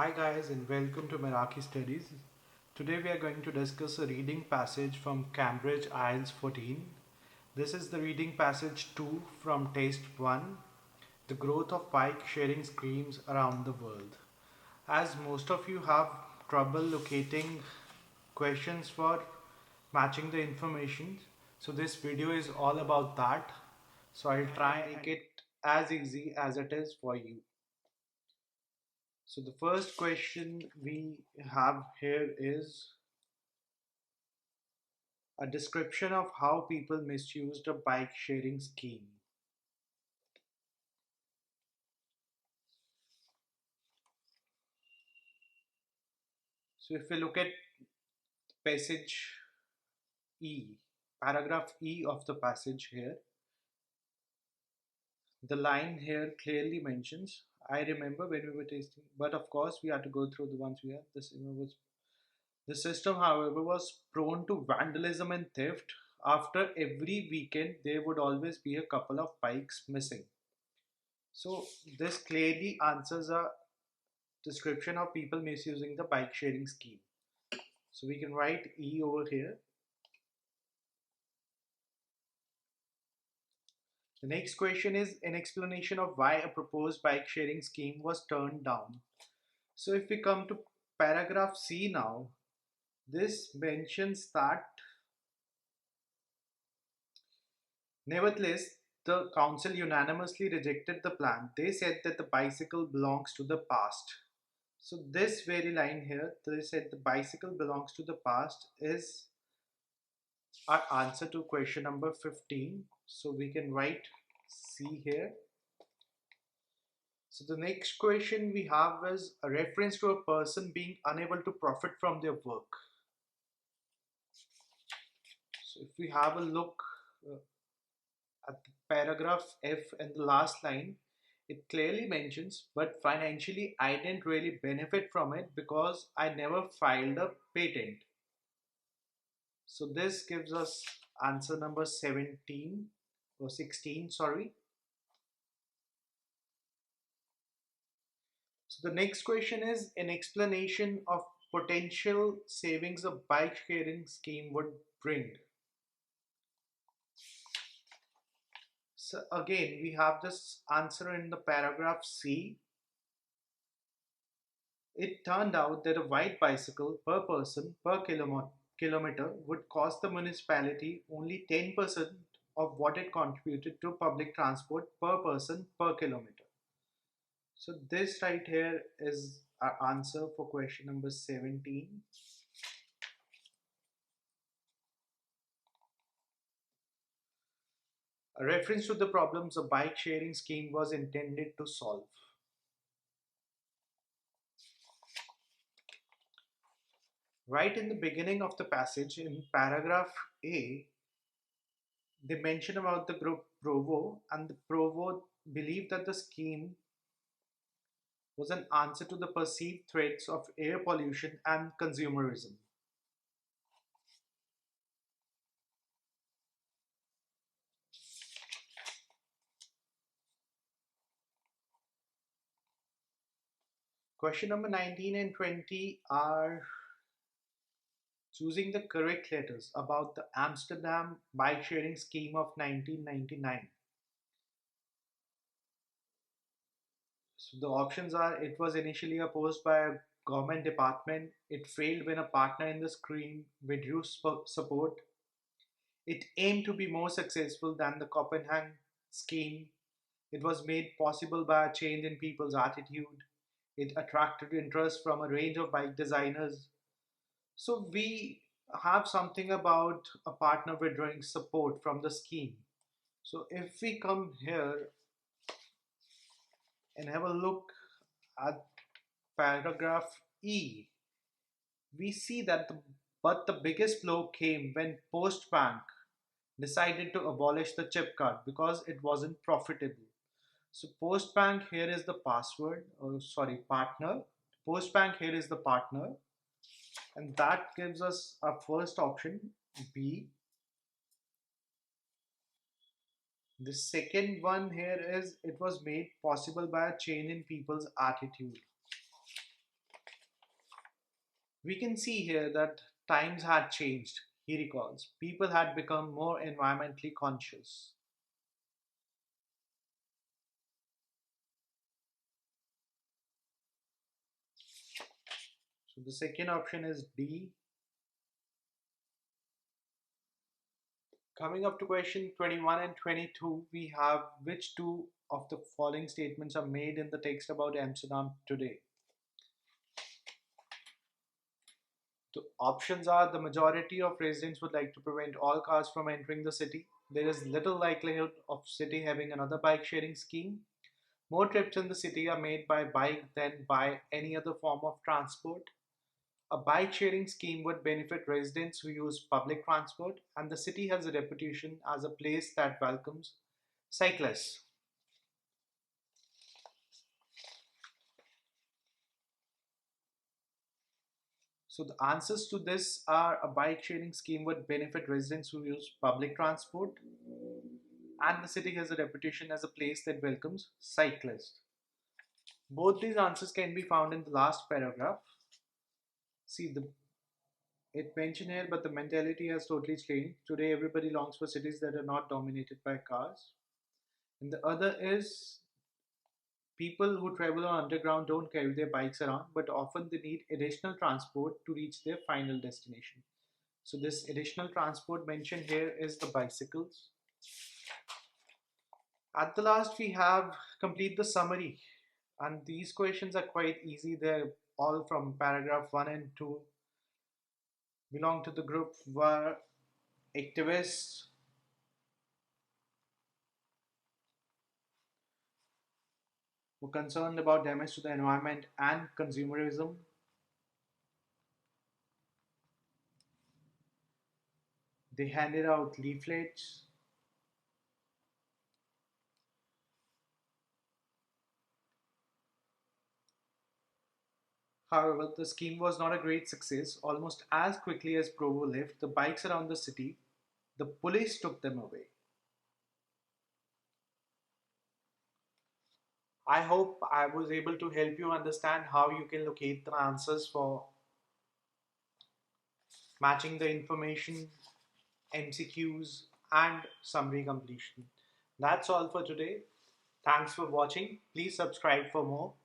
Hi guys and welcome to Meraki Studies. Today we are going to discuss a reading passage from Cambridge IELTS 14. This is the reading passage 2 from Test 1, The Growth of Bike Sharing Schemes Around the World. As most of you have trouble locating questions for matching the information, so this video is all about that. So I'll try and make it as easy as it is for you. So the first question we have here is a description of how people misused a bike sharing scheme. So if we look at passage E, paragraph E of the passage here, the line here clearly mentions, I remember when we were tasting, but of course we had to go through the ones we had. The system, however, was prone to vandalism and theft. After every weekend, there would always be a couple of bikes missing. So this clearly answers a description of people misusing the bike sharing scheme. So we can write E over here. The next question is an explanation of why a proposed bike sharing scheme was turned down. So if we come to paragraph C now, this mentions that nevertheless, the council unanimously rejected the plan. They said that the bicycle belongs to the past. So this very line here, they said the bicycle belongs to the past, is our answer to question number 15. So we can write C here. So the next question we have is a reference to a person being unable to profit from their work. So if we have a look uh, at the paragraph F and the last line, it clearly mentions, but financially I didn't really benefit from it because I never filed a patent. So this gives us answer number 17 or 16, sorry. So the next question is an explanation of potential savings a bike sharing scheme would bring. So again, we have this answer in the paragraph C. It turned out that a white bicycle per person per kilometer would cost the municipality only 10% of what it contributed to public transport per person per kilometer. So this right here is our answer for question number 17. A reference to the problems a bike sharing scheme was intended to solve. Right in the beginning of the passage, in paragraph A, they mention about the group Provo, and the Provo believed that the scheme was an answer to the perceived threats of air pollution and consumerism. Question number 19 and 20 are choosing the correct letters about the Amsterdam bike sharing scheme of 1999. So the options are it was initially opposed by a government department, it failed when a partner in the scheme withdrew support, it aimed to be more successful than the Copenhagen scheme, it was made possible by a change in people's attitude, it attracted interest from a range of bike designers. So we have something about a partner withdrawing support from the scheme. So if we come here and have a look at paragraph E, we see that the biggest blow came when Postbank decided to abolish the chip card because it wasn't profitable. So Postbank here is the password, or sorry, partner. Postbank here is the partner, and that gives us our first option, B. The second one here is it was made possible by a change in people's attitude. We can see here that times had changed, he recalls. People had become more environmentally conscious. So the second option is D. Coming up to question 21 and 22, we have which two of the following statements are made in the text about Amsterdam today? The options are: the majority of residents would like to prevent all cars from entering the city. There is little likelihood of city having another bike sharing scheme. More trips in the city are made by bike than by any other form of transport. A bike sharing scheme would benefit residents who use public transport, and the city has a reputation as a place that welcomes cyclists. So the answers to this are: a bike sharing scheme would benefit residents who use public transport, and the city has a reputation as a place that welcomes cyclists. Both these answers can be found in the last paragraph. See, it mentioned here, but the mentality has totally changed. Today, everybody longs for cities that are not dominated by cars. And the other is people who travel on underground don't carry their bikes around, but often they need additional transport to reach their final destination. So, this additional transport mentioned here is the bicycles. At the last, we have complete the summary, and these questions are quite easy. They're all from paragraph 1 and 2. Belong to the group were activists were concerned about damage to the environment and consumerism. They handed out leaflets. However, the scheme was not a great success. Almost as quickly as Provo left the bikes around the city, the police took them away. I hope I was able to help you understand how you can locate the answers for matching the information, MCQs, and summary completion. That's all for today. Thanks for watching. Please subscribe for more.